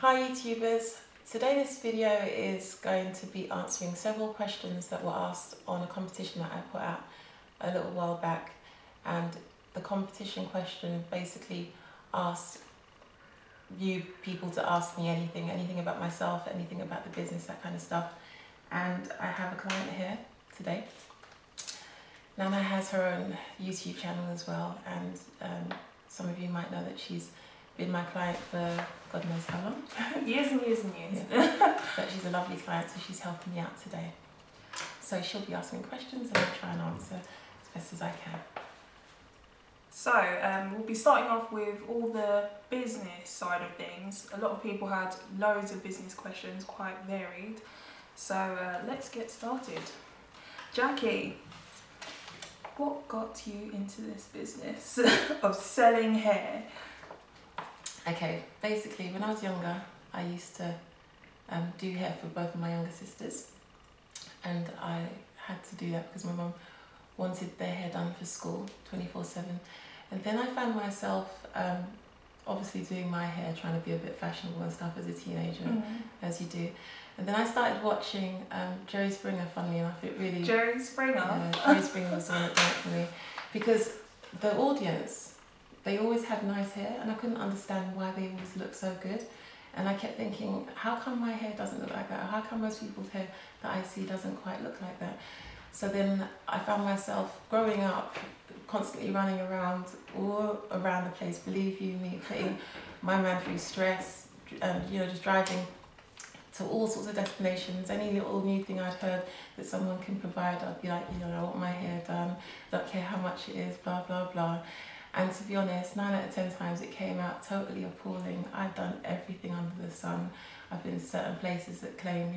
Hi YouTubers, today this video is going to be answering several questions that were asked on a competition that I put out a little while back, and the competition question basically asked you people to ask me anything about myself, anything about the business, that kind of stuff. And I have a client here today. Nana has her own YouTube channel as well, and some of you might know that she's been my client for God knows how long. Years and years and years. Yeah. But she's a lovely client, so she's helping me out today. So she'll be asking questions and I'll try and answer as best as I can. So we'll be starting off with all the business side of things. A lot of people had loads of business questions, quite varied. So let's get started. Jackie, what got you into this business of selling hair? Okay, basically when I was younger, I used to do hair for both of my younger sisters, and I had to do that because my mum wanted their hair done for school 24/7. And then I found myself obviously doing my hair, trying to be a bit fashionable and stuff as a teenager, as you do. And then I started watching Jerry Springer, funnily enough. It really... Jerry Springer? Yeah, Jerry Springer was the one that done it for me. Because the audience, they always had nice hair, and I couldn't understand why they always looked so good. And I kept thinking, how come my hair doesn't look like that? Or how come most people's hair that I see doesn't quite look like that? So then I found myself growing up, constantly running around all around the place, believe you me, putting my man through stress, and just driving to all sorts of destinations. Any little new thing I'd heard that someone can provide, I'd be like, I want my hair done, don't care how much it is, blah, blah, blah. And to be honest, 9 out of 10 times it came out totally appalling. I've done everything under the sun. I've been to certain places that claim,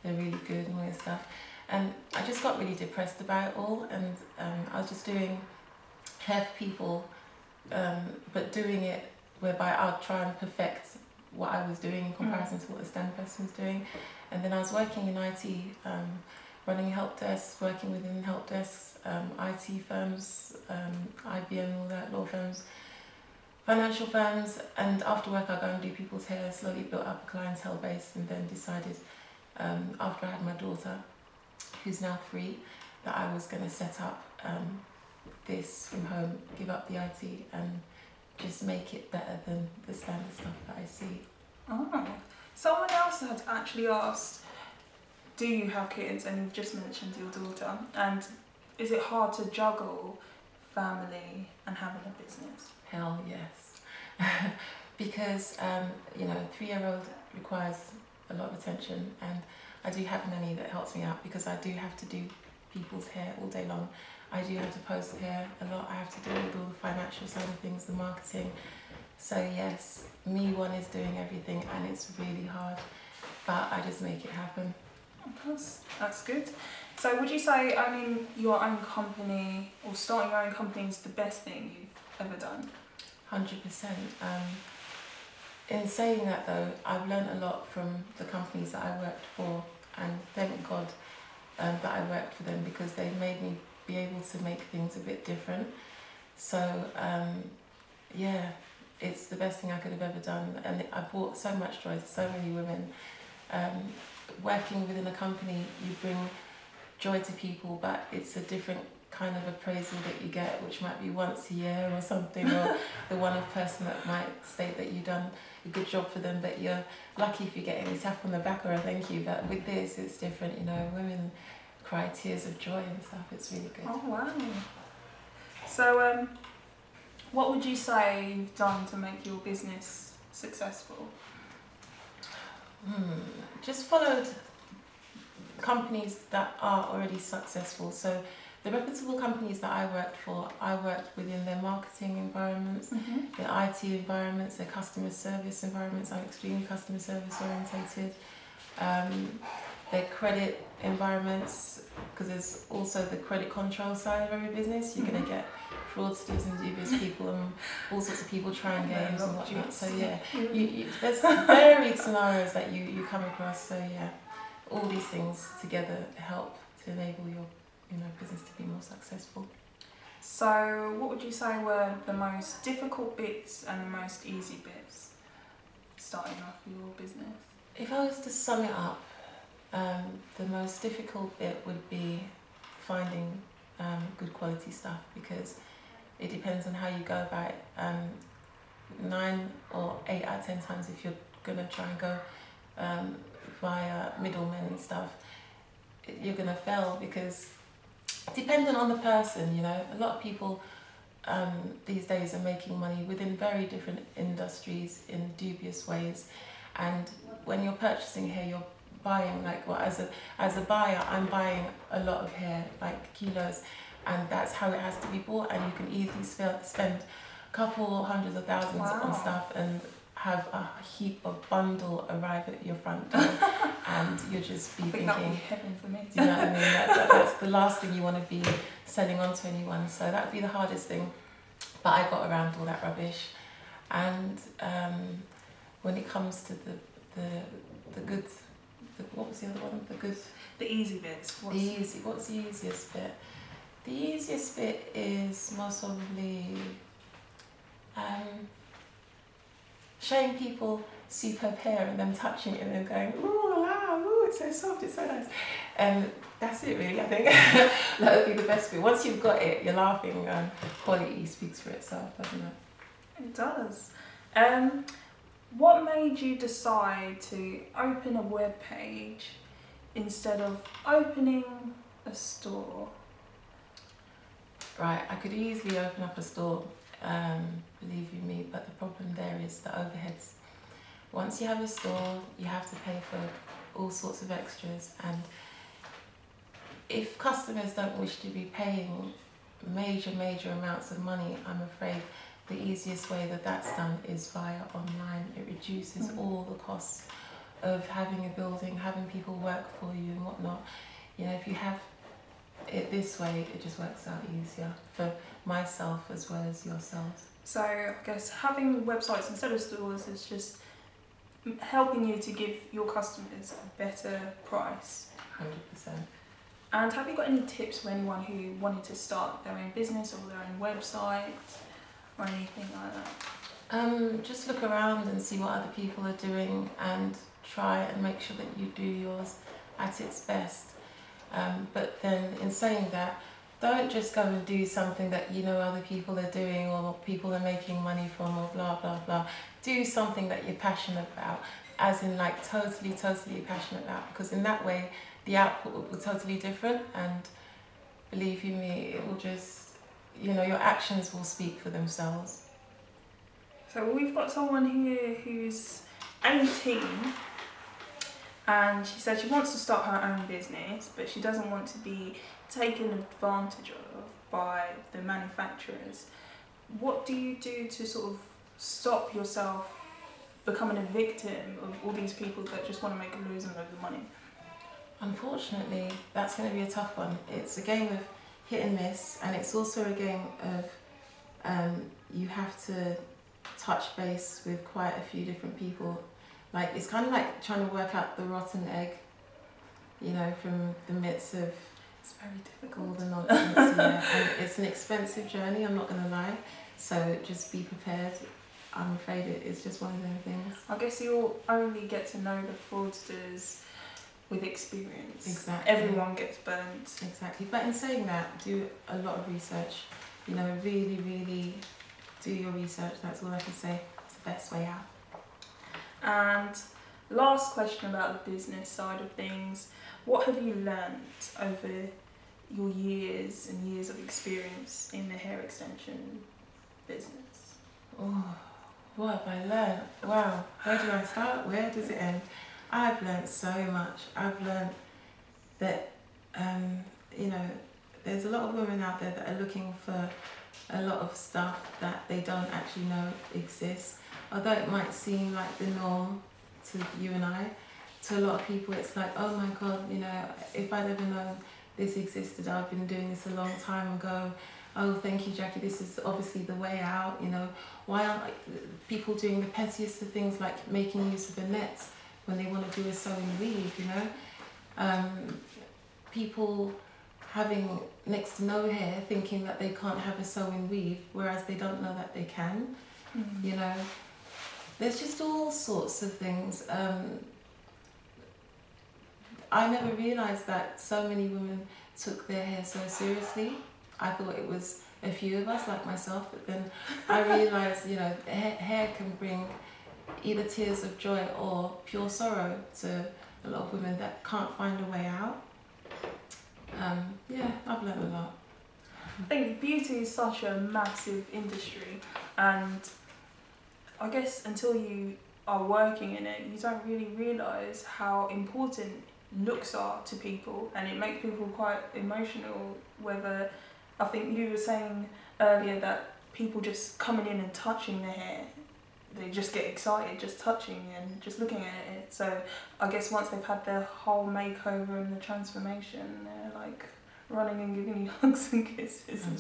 they're really good and all this stuff. And I just got really depressed about it all, and I was just doing hair for people, but doing it whereby I'd try and perfect what I was doing in comparison to what the standard person was doing. And then I was working in IT, running help desks, working within help desks, IT firms, IBM, all that, law firms, financial firms. And after work I'd go and do people's hair, slowly built up a clientele base, and then decided after I had my daughter, who's now 3, that I was going to set up this from home, give up the IT and just make it better than the standard stuff that I see. Oh, someone else had actually asked, do you have kids? And you've just mentioned your daughter. And is it hard to juggle family and having a business? Hell yes. Because, 3-year-old requires a lot of attention, and I do have a nanny that helps me out because I do have to do people's hair all day long. I do have to post hair a lot. I have to do all the financial side of things, the marketing. So yes, me one is doing everything, and it's really hard, but I just make it happen. That's good. So would you say owning your own company or starting your own company is the best thing you've ever done? 100%. In saying that though, I've learned a lot from the companies that I worked for, and thank God that I worked for them, because they made me be able to make things a bit different. So yeah, it's the best thing I could have ever done, and I brought so much joy to so many women. Working within a company, you bring joy to people, but it's a different kind of appraisal that you get, which might be once a year or something, or the one-off person that might state that you've done a good job for them, but you're lucky if you get any tap on the back or a thank you. But with this, it's different, women cry tears of joy and stuff. It's really good. Oh wow. So what would you say you've done to make your business successful? Just followed companies that are already successful. So the reputable companies that I worked within their marketing environments, their IT environments, their customer service environments. I'm extremely customer service orientated. Their credit environments, because there's also the credit control side of every business. You're going to get fraudsters and dubious people and all sorts of people trying games and whatnot. So yeah, there's varied scenarios that you come across. So yeah, all these things together help to enable your business to be more successful. So what would you say were the most difficult bits and the most easy bits? starting off your business? If I was to sum it up, the most difficult bit would be finding good quality stuff, because it depends on how you go about it. 9 or 8 out of 10 times, if you're going to try and go via middlemen and stuff, you're going to fail, because depending on the person, you know, a lot of people these days are making money within very different industries in dubious ways. And when you're purchasing hair, you're buying, like, well, as a buyer, I'm buying a lot of hair, like kilos, and that's how it has to be bought. And you can easily spend a couple hundreds of thousands on stuff and have a heap of bundle arrive at your front door, and you'll just be thinking, that would be heaven for me. Do you know what I mean? That's the last thing you want to be selling on to anyone. So that would be the hardest thing. But I got around all that rubbish. And when it comes to the good, what was the other one? The easy bits. What's the easiest bit? The easiest bit is most probably showing people superb hair and them touching it and them going, ooh, wow, ooh, it's so soft, it's so nice. And that's it really, I think. That would be the best bit. Once you've got it, you're laughing, quality speaks for itself, doesn't it? It does. What made you decide to open a web page instead of opening a store? Right, I could easily open up a store, believe you me, but the problem there is the overheads. Once you have a store, you have to pay for all sorts of extras, and if customers don't wish to be paying major amounts of money, I'm afraid the easiest way that that's done is via online. It reduces all the costs of having a building, having people work for you and whatnot. You know, if you have it this way, it just works out easier for myself as well as yourselves. So I guess having websites instead of stores is just helping you to give your customers a better price. 100%. And have you got any tips for anyone who wanted to start their own business or their own website or anything like that? Just look around and see what other people are doing and try and make sure that you do yours at its best. But then in saying that, don't just go and do something that you know other people are doing or people are making money from or blah blah blah. Do something that you're passionate about, as in like totally passionate about, because in that way the output will be totally different, and believe you me, it will just, you know, your actions will speak for themselves. So we've got someone here who's 18 and she said she wants to start her own business, but she doesn't want to be taken advantage of by the manufacturers. What do you do to sort of stop yourself becoming a victim of all these people that just want to make a losing of the money? Unfortunately, that's going to be a tough one. It's a game of hit and miss, and it's also a game of you have to touch base with quite a few different people. Like, it's kind of like trying to work out the rotten egg, you know, from the midst of It's very difficult. all the nonsense. Yeah. And it's an expensive journey, I'm not going to lie, so just be prepared. I'm afraid it's just one of them things. I guess you'll only get to know the fraudsters with experience. Exactly. Everyone gets burnt. Exactly. But in saying that, do a lot of research. You know, really do your research. That's all I can say. It's the best way out. And last question about the business side of things. What have you learnt over your years and years of experience in the hair extension business? Oh, what have I learnt? Wow, where do I start? Where does it end? I've learnt so much. I've learnt that, you know, there's a lot of women out there that are looking for a lot of stuff that they don't actually know exists. Although it might seem like the norm to you and I, to a lot of people it's like, oh my God, you know, if I'd ever known this existed, I've been doing this a long time ago. Oh, thank you, Jackie, this is obviously the way out, you know. Why aren't people doing the pettiest of things like making use of a net when they want to do a sewing weave, you know? People having next to no hair thinking that they can't have a sewing weave, whereas they don't know that they can, you know. There's just all sorts of things. I never realised that so many women took their hair so seriously. I thought it was a few of us, like myself, but then I realised, you know, hair can bring either tears of joy or pure sorrow to a lot of women that can't find a way out. Yeah, I've learned a lot. I think beauty is such a massive industry, and I guess until you are working in it, you don't really realise how important looks are to people, and it makes people quite emotional. Whether, I think you were saying earlier that people just coming in and touching their hair, they just get excited just touching and just looking at it. So I guess once they've had their whole makeover and the transformation, they're like running and giving you hugs and kisses. I'm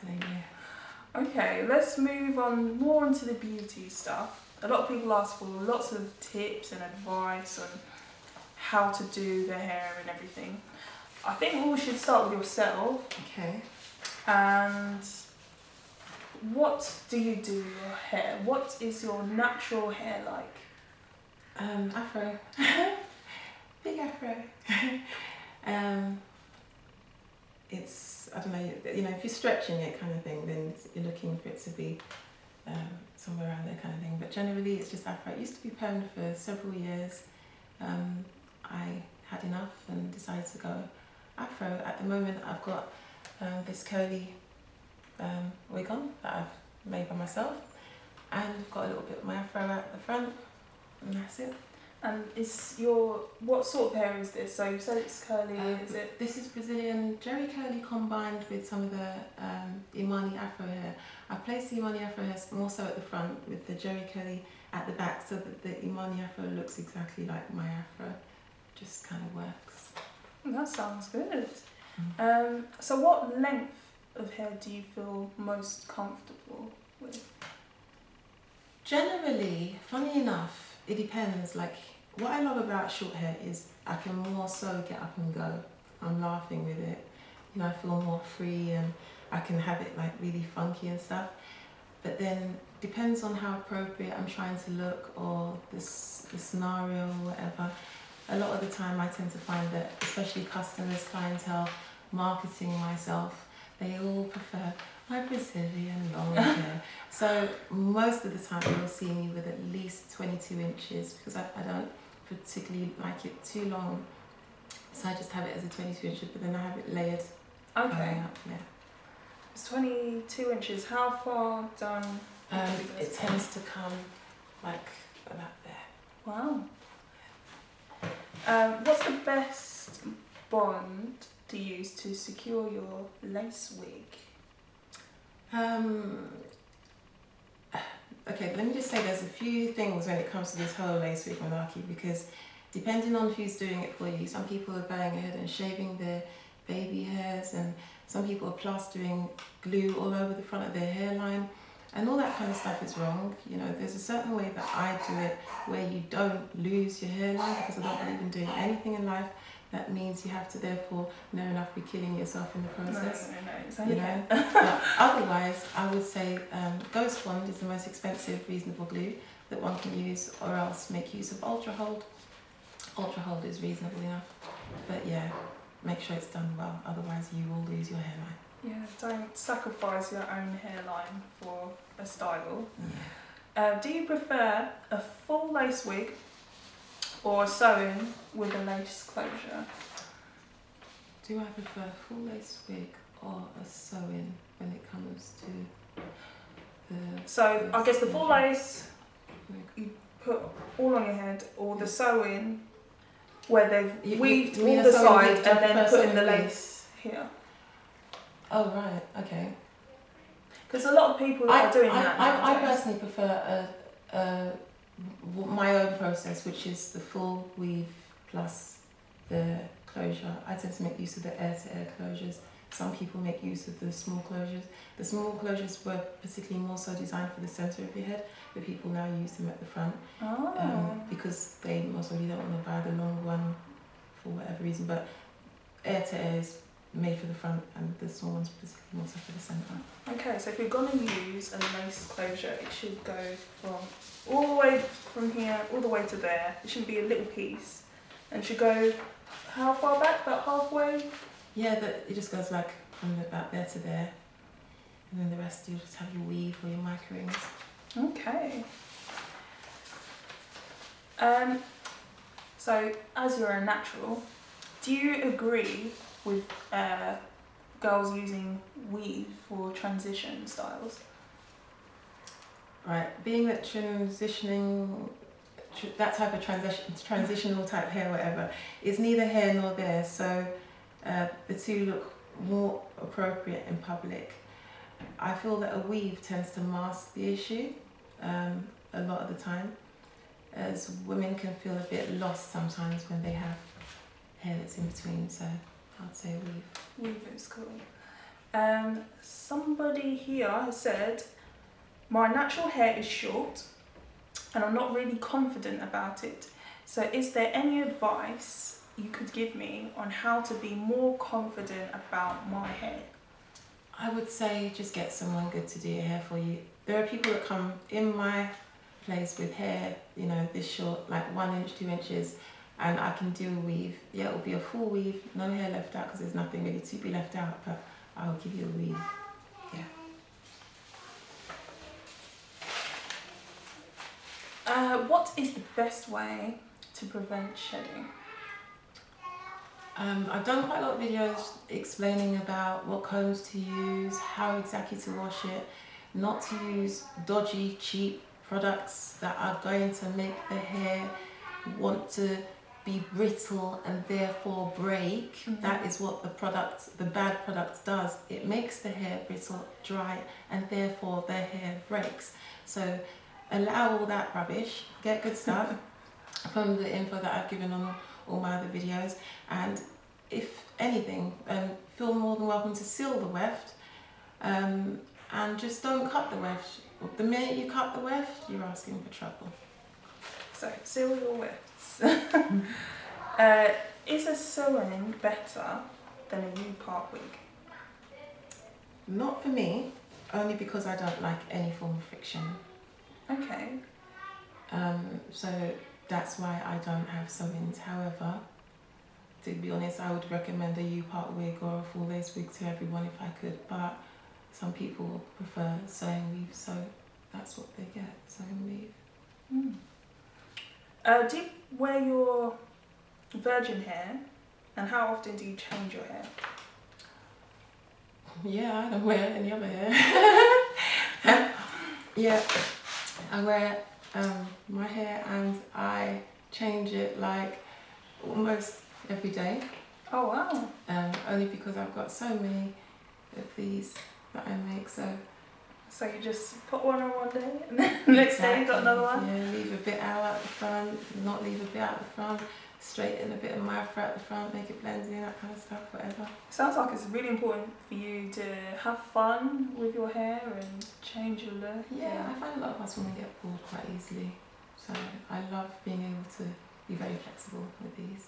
telling you. Okay, let's move on more into the beauty stuff. A lot of people ask for lots of tips and advice on how to do their hair and everything. I think we should start with yourself. Okay. And what do you do with your hair? What is your natural hair like? Afro. Big afro. It's, I don't know, you know, if you're stretching it kind of thing, then you're looking for it to be somewhere around there kind of thing. But generally it's just afro. It used to be permed for several years. I had enough and decided to go afro. At the moment I've got this curly wig on that I've made by myself, and I've got a little bit of my afro at the front, and that's it. And what sort of hair is this? So you said it's curly, is it? This is Brazilian Jerry curly combined with some of the Imani afro hair. I placed the Imani afro hair more so at the front with the Jerry curly at the back, so that the Imani afro looks exactly like my afro. Just kind of works. That sounds good. So what length of hair do you feel most comfortable with? Generally, funny enough, it depends. Like, what I love about short hair is I can more so get up and go. I'm laughing with it. You know, I feel more free and I can have it like really funky and stuff. But then depends on how appropriate I'm trying to look or the scenario or whatever. A lot of the time I tend to find that, especially customers, clientele, marketing myself, they all prefer my Brazilian long hair. So most of the time you'll see me with at least 22 inches because I don't particularly like it too long. So I just have it as a 22 inches, but then I have it layered. Okay. Up, yeah. It's 22 inches. How far down? It tends to come like about there. Wow. What's the best bond to use to secure your lace wig? Okay, let me just say there's a few things when it comes to this whole lace wig malarkey, because depending on who's doing it for you, some people are going ahead and shaving their baby hairs, and some people are plastering glue all over the front of their hairline, and all that kind of stuff is wrong. You know, there's a certain way that I do it where you don't lose your hairline, because I don't believe in doing anything in life that means you have to therefore near enough be killing yourself in the process. No, you know. But otherwise, I would say Ghost Wand is the most expensive reasonable glue that one can use, or else make use of Ultra Hold. Ultra Hold is reasonable enough, but yeah, make sure it's done well, otherwise you will lose your hairline. Yeah, don't sacrifice your own hairline for a style. Yeah. Do you prefer a full lace wig or a sew-in with a lace closure? Do I prefer a full lace wig or a sew-in when it comes to the... So I guess the full lace you put all on your head, or the sew-in where they've weaved all the side and then put in the lace here. Oh right, okay. Because a lot of people are doing that. I personally prefer my own process, which is the full weave plus the closure. I tend to make use of the air-to-air closures. Some people make use of the small closures. The small closures were particularly more so designed for the centre of your head, but people now use them at the front because they most probably don't want to buy the long one for whatever reason. But air-to-air is made for the front, and the small ones specifically also for the centre. Okay, so if you're going to use a lace closure, it should go from all the way from here all the way to there. It shouldn't be a little piece, and it should go how far back? About halfway? Yeah, it just goes like from about there to there, and then the rest you'll just have your weave or your micro rings. Okay. So as you're a natural, do you agree with girls using weave for transition styles? Right, being that that type of transitional type hair, whatever, is neither here nor there, so the two look more appropriate in public. I feel that a weave tends to mask the issue a lot of the time, as women can feel a bit lost sometimes when they have hair that's in between, so I'd say weave. Weave is cool. Somebody here has said, my natural hair is short and I'm not really confident about it. So is there any advice you could give me on how to be more confident about my hair? I would say just get someone good to do your hair for you. There are people that come in my place with hair, you know, this short, like 1 inch, 2 inches, and I can do a weave. Yeah, it'll be a full weave, no hair left out because there's nothing really to be left out, but I'll give you a weave. Yeah. What is the best way to prevent shedding? I've done quite a lot of videos explaining about what combs to use, how exactly to wash it, not to use dodgy, cheap products that are going to make the hair want to be brittle and therefore break. Mm-hmm. That is what the bad product does. It makes the hair brittle, dry, and therefore the hair breaks. So allow all that rubbish, get good stuff from the info that I've given on all my other videos, and if anything, feel more than welcome to seal the weft, and just don't cut the weft. The minute you cut the weft, you're asking for trouble. So, seal your wefts. Is a sew-in better than a U-part wig? Not for me, only because I don't like any form of friction. Okay. So that's why I don't have sew-ins. However, to be honest, I would recommend a U-part wig or a full lace wig to everyone if I could, but some people prefer sewing weave, so that's what they get, sewing weave. Do you wear your virgin hair, and how often do you change your hair? Yeah, I don't wear any other hair. Yeah, I wear my hair and I change it like almost every day. Oh wow. Only because I've got so many of these that I make, so you just put one on one day and then the next day you've got another one? Yeah, leave a bit out at the front, not leave a bit out the front, straighten a bit of my afro at the front, make it blend in, that kind of stuff, whatever. Sounds like it's really important for you to have fun with your hair and change your look. Yeah, I find a lot of us women get bored quite easily, so I love being able to be very flexible with these.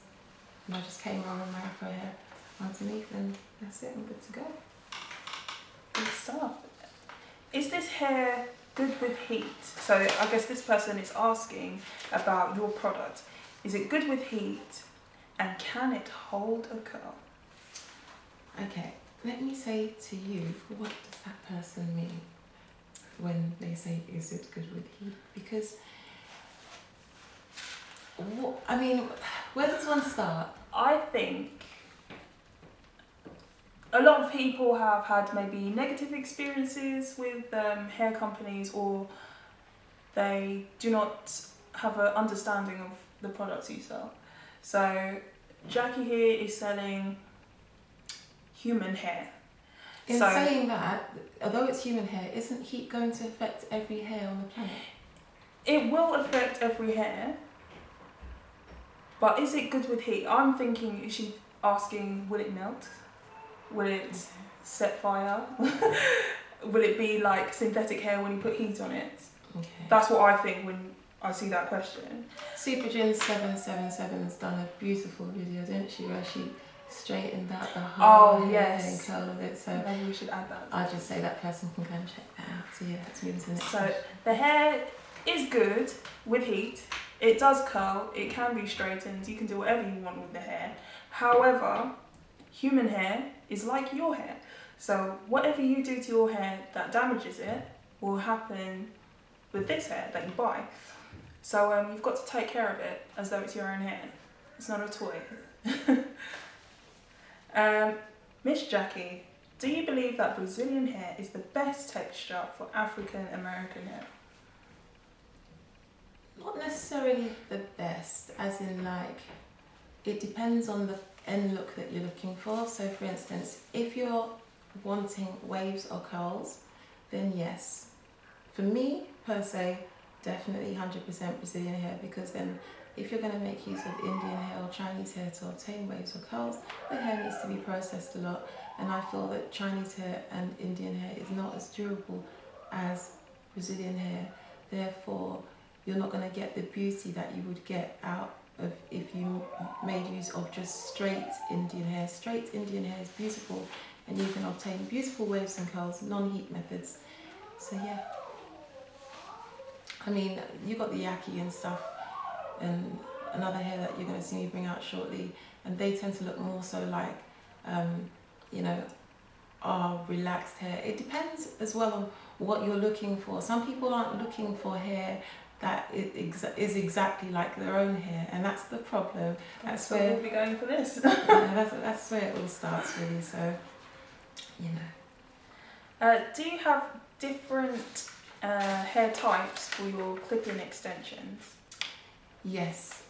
And I just came on with my afro hair underneath and that's it, I'm good to go. Good stuff. Is this hair good with heat? So I guess this person is asking about your product. Is it good with heat and can it hold a curl? Okay, let me say to you, what does that person mean when they say, is it good with heat? Because, I mean, where does one start? I think a lot of people have had maybe negative experiences with hair companies, or they do not have an understanding of the products you sell. So Jackie here is selling human hair. In saying that, although it's human hair, isn't heat going to affect every hair on the planet? It will affect every hair, but is it good with heat? I'm thinking, is she asking, will it melt? Will it set fire? Will it be like synthetic hair when you put heat on it? Okay. That's what I think when I see that question. Supergin 777's done a beautiful video, didn't she, where she straightened out the whole hair yes. and curled it. So Maybe we should add that. I'll just say that person can go and check that out. So yeah, let's move on to the next So question. the hair is good with heat. It does curl. It can be straightened. You can do whatever you want with the hair. However, human hair is like your hair. So whatever you do to your hair that damages it will happen with this hair that you buy. So you've got to take care of it as though it's your own hair. It's not a toy. Miss Jackie, do you believe that Brazilian hair is the best texture for African American hair? Not necessarily the best, as in like, it depends on the end look that you're looking for. So for instance, if you're wanting waves or curls, then yes. For me, per se, definitely 100% Brazilian hair, because then if you're going to make use of Indian hair or Chinese hair to obtain waves or curls, the hair needs to be processed a lot. And I feel that Chinese hair and Indian hair is not as durable as Brazilian hair. Therefore, you're not going to get the beauty that you would get out of if you made use of just straight Indian hair. Straight Indian hair is beautiful, and you can obtain beautiful waves and curls, non-heat methods. So yeah. I mean, you got the yaki and stuff, and another hair that you're going to see me bring out shortly, and they tend to look more so like, you know, our relaxed hair. It depends as well on what you're looking for. Some people aren't looking for hair that is exactly like their own hair, and that's the problem. That's where we'll be going for this. Yeah, that's where it all starts really. So, you know. Do you have different hair types for your clip-in extensions? Yes.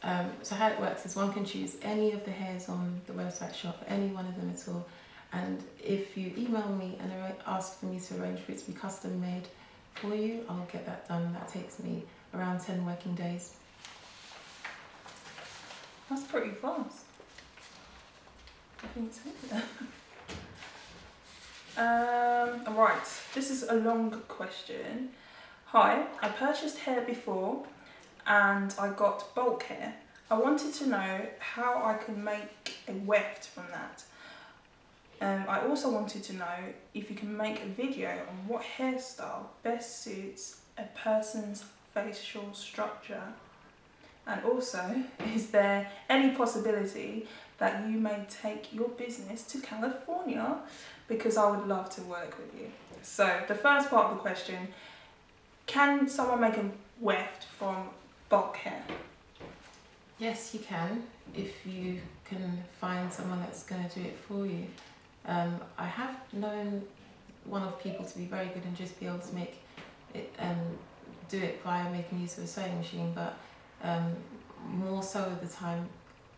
So how it works is one can choose any of the hairs on the website shop, any one of them at all. And if you email me and ask for me to arrange for it to be custom made for you, I'll get that done. That takes me around 10 working days. That's pretty fast. I think so. Right, this is a long question. Hi, I purchased hair before and I got bulk hair. I wanted to know how I can make a weft from that. I also wanted to know if you can make a video on what hairstyle best suits a person's facial structure. And also, is there any possibility that you may take your business to California? Because I would love to work with you. So the first part of the question, can someone make a weft from bulk hair? Yes, you can, if you can find someone that's going to do it for you. I have known one of people to be very good and just be able to make it do it via making use of a sewing machine, but more so of the time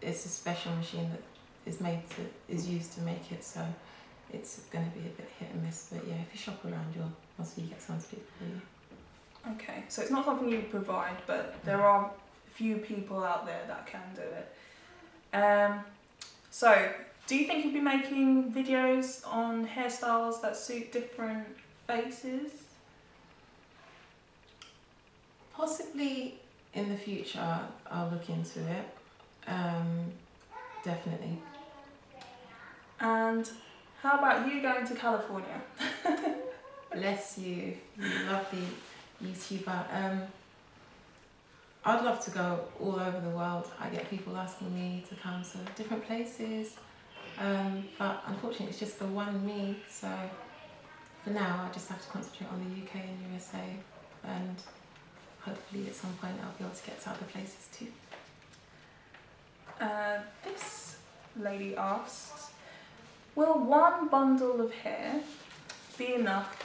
it's a special machine that is used to make it, so it's going to be a bit hit and miss. But yeah, if you shop around, you'll also get someone to do it for you. Okay, so it's not something you provide, but there are few people out there that can do it. So, do you think you'll be making videos on hairstyles that suit different faces? Possibly in the future, I'll look into it. Definitely. And how about you going to California? Bless you, you lovely YouTuber. I'd love to go all over the world. I get people asking me to come to different places, but unfortunately it's just the one me, so for now I just have to concentrate on the UK and USA, and hopefully at some point I'll be able to get to other places too. This lady asks, will one bundle of hair be enough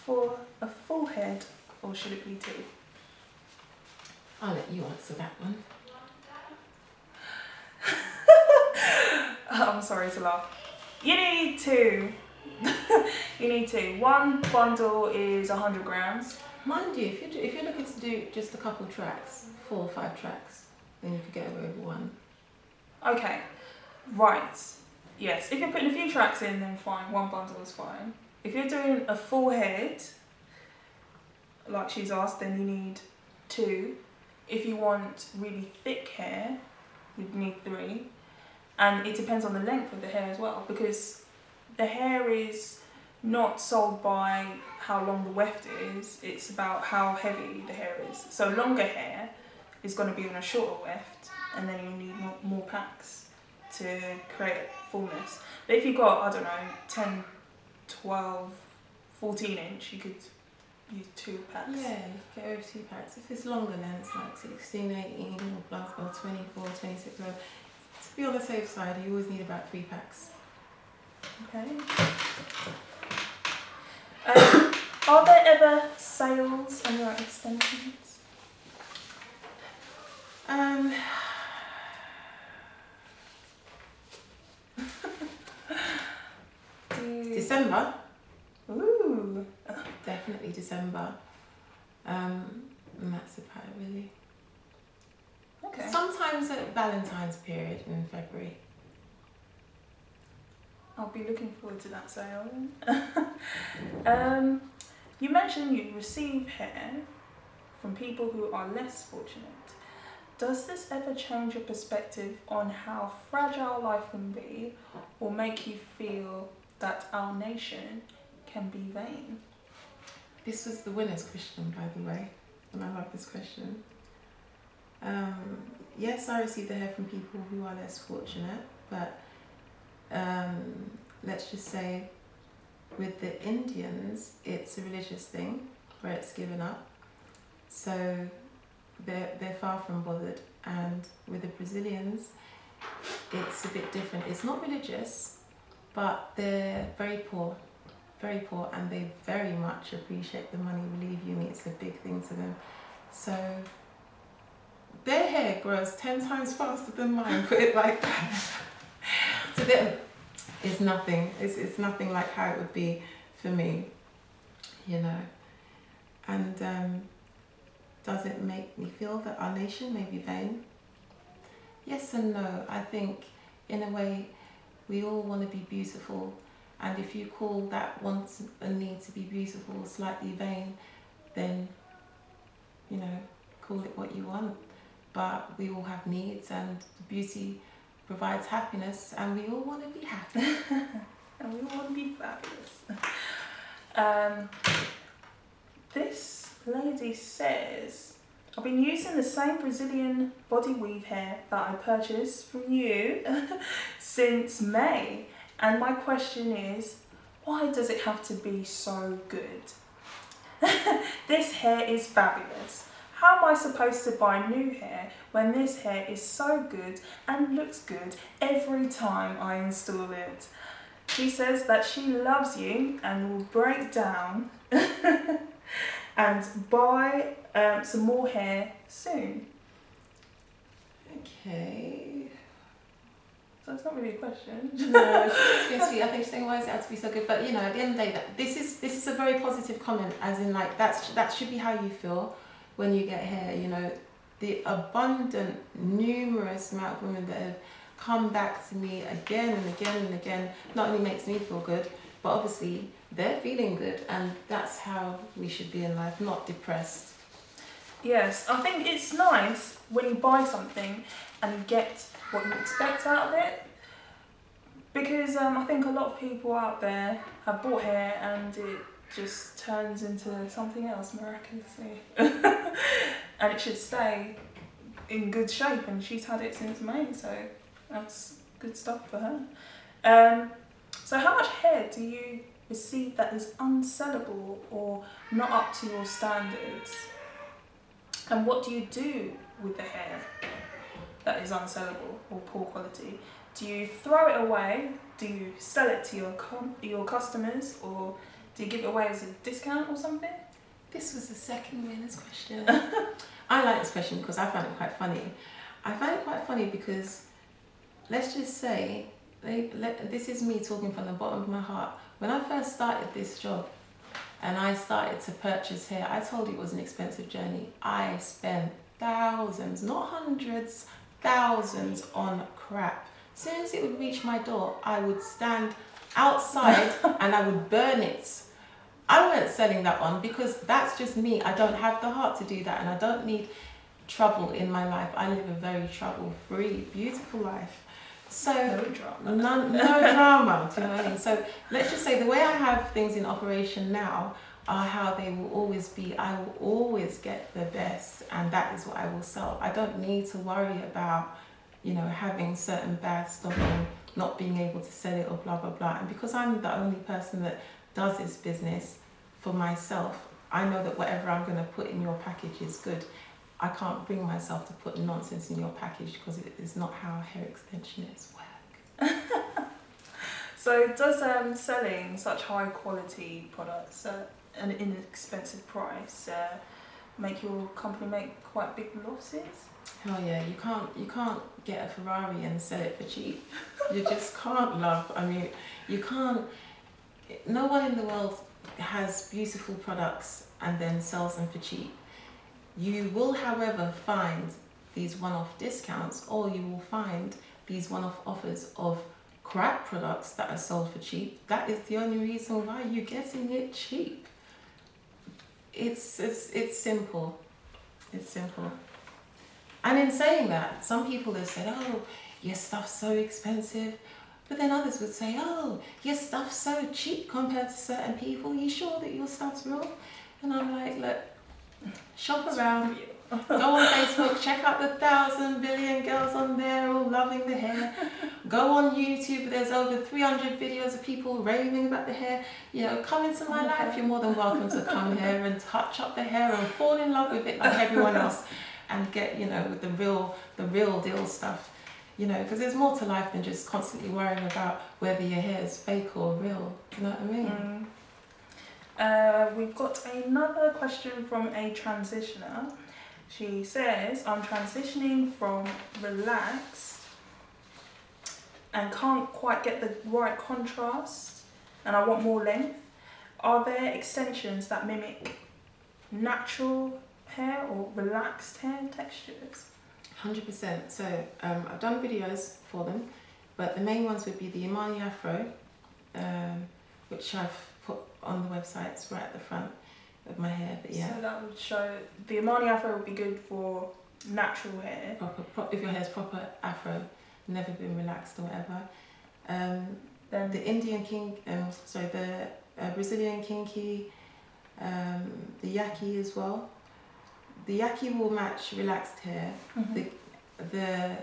for a full head, or should it be two? I'll let you answer that one. I'm sorry to laugh. You need two. You need two. One bundle is 100 grams. Mind you, if you're looking to do just a couple tracks, 4 or 5 tracks, then you could get away with one. Okay, right. Yes, if you're putting a few tracks in, then fine. One bundle is fine. If you're doing a full head, like she's asked, then you need 2. If you want really thick hair, you'd need 3. And it depends on the length of the hair as well, because the hair is not sold by how long the weft is, it's about how heavy the hair is. So longer hair is going to be on a shorter weft, and then you'll need more packs to create fullness. But if you've got, I don't know, 10, 12, 14 inch, you could use 2 packs. Yeah, you could get over 2 packs. If it's longer, then it's like 16, 18, or 24, 26. To be on the safe side, you always need about 3 packs. Okay. Are there ever sales on your extensions? December. Ooh. Definitely December. And that's about it, really. Okay. Sometimes at Valentine's period in February. I'll be looking forward to that sale. You mentioned you receive hair from people who are less fortunate. Does this ever change your perspective on how fragile life can be, or make you feel that our nation can be vain? This was the winner's question, by the way, and I love this question. Yes, I receive the hair from people who are less fortunate, but let's just say with the Indians, it's a religious thing where it's given up. So they're far from bothered. And with the Brazilians, it's a bit different. It's not religious, but they're very poor, and they very much appreciate the money. Believe you me, it's a big thing to them. So their hair grows 10 times faster than mine, put it like that. To them, it's nothing. It's nothing like how it would be for me, you know. And does it make me feel that our nation may be vain? Yes and no. I think in a way we all want to be beautiful, and if you call that want and need to be beautiful slightly vain, then, you know, call it what you want. But we all have needs, and beauty provides happiness, and we all want to be happy. And we all want to be fabulous. This lady says, I've been using the same Brazilian body weave hair that I purchased from you since May, and my question is, why does it have to be so good? This hair is fabulous. How am I supposed to buy new hair when this hair is so good and looks good every time I install it? She says that she loves you and will break down and buy some more hair soon. Okay. So it's not really a question. No, she's being sweet. I think she's saying, why does it have to be so good? But you know, at the end of the day, this is a very positive comment, as in like that should be how you feel when you get hair. You know, the abundant, numerous amount of women that have come back to me again and again and again not only makes me feel good, but obviously they're feeling good, and that's how we should be in life, not depressed. Yes, I think it's nice when you buy something and you get what you expect out of it, because I think a lot of people out there have bought hair and it just turns into something else miraculously. And it should stay in good shape, and she's had it since May, so that's good stuff for her. So how much hair do you receive that is unsellable or not up to your standards? And what do you do with the hair that is unsellable or poor quality? Do you throw it away? Do you sell it to your customers, or do you give it away as a discount or something? This was the second winner's question. I like this question because I found it quite funny. I find it quite funny because, let's just say, this is me talking from the bottom of my heart. When I first started this job and I started to purchase hair, I told you it was an expensive journey. I spent thousands, not hundreds, thousands on crap. As soon as it would reach my door, I would stand outside and I would burn it. I weren't selling that one because that's just me. I don't have the heart to do that, and I don't need trouble in my life. I live a very trouble-free, beautiful life. So No drama. no drama. Do you know what I mean? So let's just say the way I have things in operation now are how they will always be. I will always get the best, and that is what I will sell. I don't need to worry about, you know, having certain bad stock and not being able to sell it or blah blah blah. And because I'm the only person that does this business for myself, I know that whatever I'm going to put in your package is good. I can't bring myself to put nonsense in your package because it is not how hair extensionists work. So does selling such high quality products at an inexpensive price make your company make quite big losses? Hell yeah, you can't get a Ferrari and sell it for cheap. You just can't, love. I mean, you can't. No one in the world has beautiful products and then sells them for cheap. You will, however, find these one-off discounts, or you will find these one-off offers of crap products that are sold for cheap. That is the only reason why you're getting it cheap. It's simple. It's simple. And in saying that, some people have said, oh, your stuff's so expensive. But then others would say, oh, your stuff's so cheap compared to certain people. You sure that your stuff's real? And I'm like, look, shop around. Go on Facebook, check out the 1,000 billion girls on there all loving the hair. Go on YouTube, there's over 300 videos of people raving about the hair. You know, come into my life, you're more than welcome to come here and touch up the hair and fall in love with it like everyone else and get, you know, with the real deal stuff. You know, because there's more to life than just constantly worrying about whether your hair is fake or real. Do you know what I mean? We've got another question from a transitioner. She says, I'm transitioning from relaxed and can't quite get the right contrast and I want more length. Are there extensions that mimic natural hair or relaxed hair textures? 100%. So I've done videos for them, but the main ones would be the Imani Afro, which I've put on the websites right at the front of my hair. But yeah. So that would show the Imani Afro would be good for natural hair. If your hair's proper Afro, never been relaxed or whatever. Then the Indian King, the Brazilian Kinky, the Yaki as well. The Yaki will match relaxed hair. The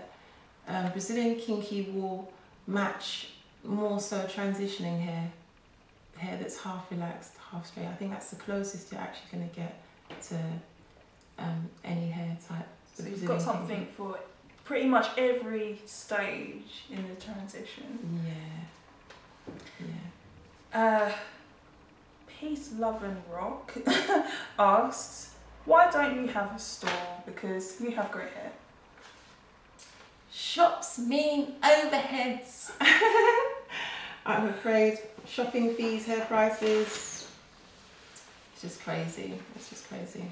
Brazilian Kinky will match more so transitioning hair that's half relaxed, half straight. I think that's the closest you're actually going to get to any hair type. So you've got something for pretty much every stage in the transition. Yeah. Peace, Love and Rock asks, why don't you have a store? Because you have great hair. Shops mean overheads. I'm afraid shopping fees, hair prices, it's just crazy. It's just crazy.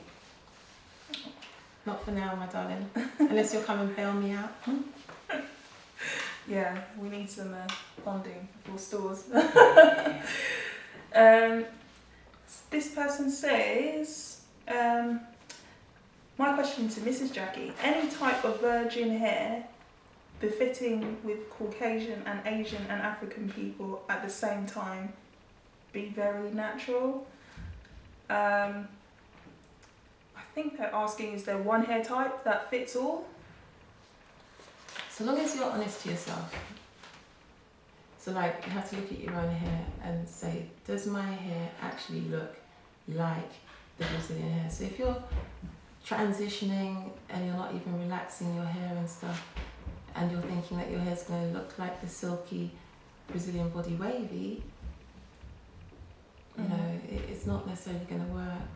Not for now, my darling. Unless you'll come and bail me out. Yeah, we need some funding for stores. This person says, my question to Mrs. Jackie, any type of virgin hair befitting with Caucasian and Asian and African people at the same time be very natural? I think they're asking, is there one hair type that fits all? So long as you're honest to yourself. So like, you have to look at your own hair and say, does my hair actually look like the Brazilian hair? So if you're transitioning and you're not even relaxing your hair and stuff, and you're thinking that your hair's going to look like the silky Brazilian body wavy, you know, it's not necessarily going to work.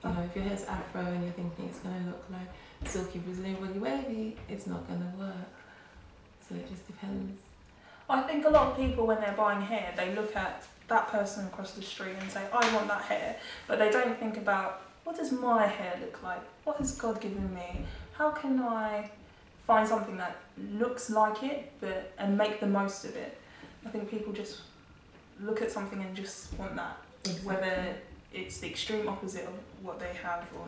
You know, if your hair's afro and you're thinking it's going to look like silky Brazilian body wavy, it's not going to work. So it just depends. I think a lot of people, when they're buying hair, they look at that person across the street and say, I want that hair. But they don't think about, what does my hair look like? What has God given me? How can I find something that looks like it and make the most of it? I think people just look at something and just want that, whether it's the extreme opposite of what they have or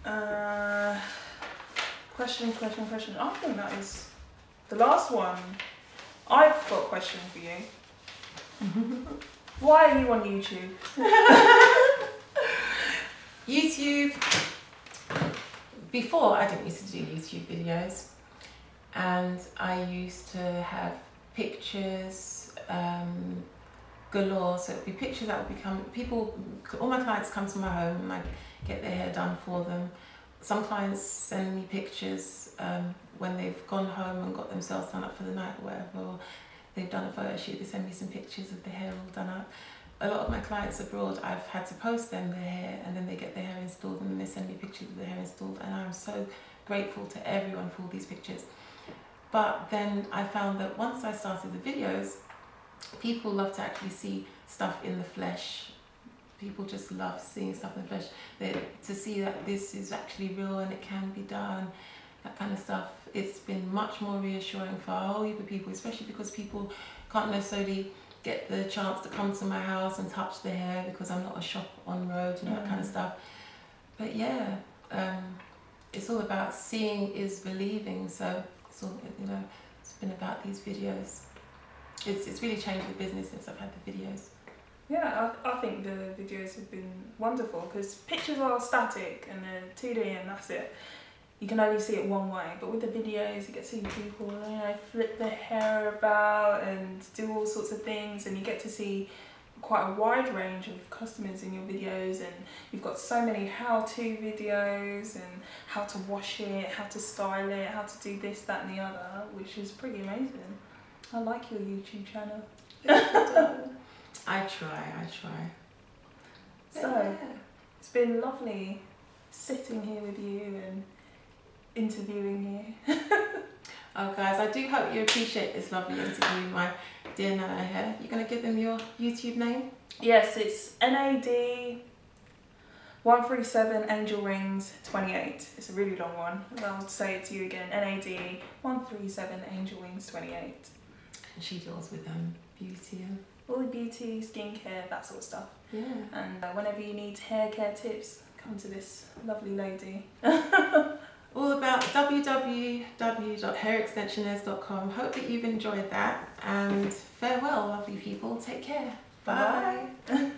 not. Question. I think that is the last one. I've got a question for you. Why are you on YouTube? YouTube. Before, I didn't used to do YouTube videos, and I used to have pictures galore. So it would be pictures that would become people. All my clients come to my home and I get their hair done for them. Some clients send me pictures when they've gone home and got themselves done up for the night or whatever, or they've done a photo shoot. They send me some pictures of their hair all done up. A lot of my clients abroad, I've had to post them their hair, and then they get their hair installed, and then they send me pictures of their hair installed, and I'm so grateful to everyone for all these pictures. But then I found that once I started the videos, people love to actually see stuff in the flesh. People just love seeing stuff in the flesh. To see that this is actually real and it can be done, that kind of stuff. It's been much more reassuring for a whole heap of people, especially because people can't necessarily get the chance to come to my house and touch their hair because I'm not a shop on road and that kind of stuff. But yeah, it's all about seeing is believing. So it's all, it's been about these videos. It's really changed the business since I've had the videos. Yeah, I think the videos have been wonderful because pictures are static and they're 2D and that's it. You can only see it one way, but with the videos you get to see people, flip their hair about and do all sorts of things, and you get to see quite a wide range of customers in your videos, and you've got so many how-to videos and how to wash it, how to style it, how to do this, that and the other, which is pretty amazing. I like your YouTube channel. I try. So, yeah. It's been lovely sitting here with you and interviewing you. Oh guys, I do hope you appreciate this lovely interview with my dear Nana here. You're going to give them your YouTube name? Yes, it's NAD 137 Angel Rings 28. It's a really long one. I'll say it to you again. NAD 137 Angel Wings 28. And she deals with beauty and all the beauty, skincare, that sort of stuff. yeah. And whenever you need hair care tips, come to this lovely lady. All about www.hairextensioners.com. Hope that you've enjoyed that, and farewell, lovely people. Take care. Bye. Bye.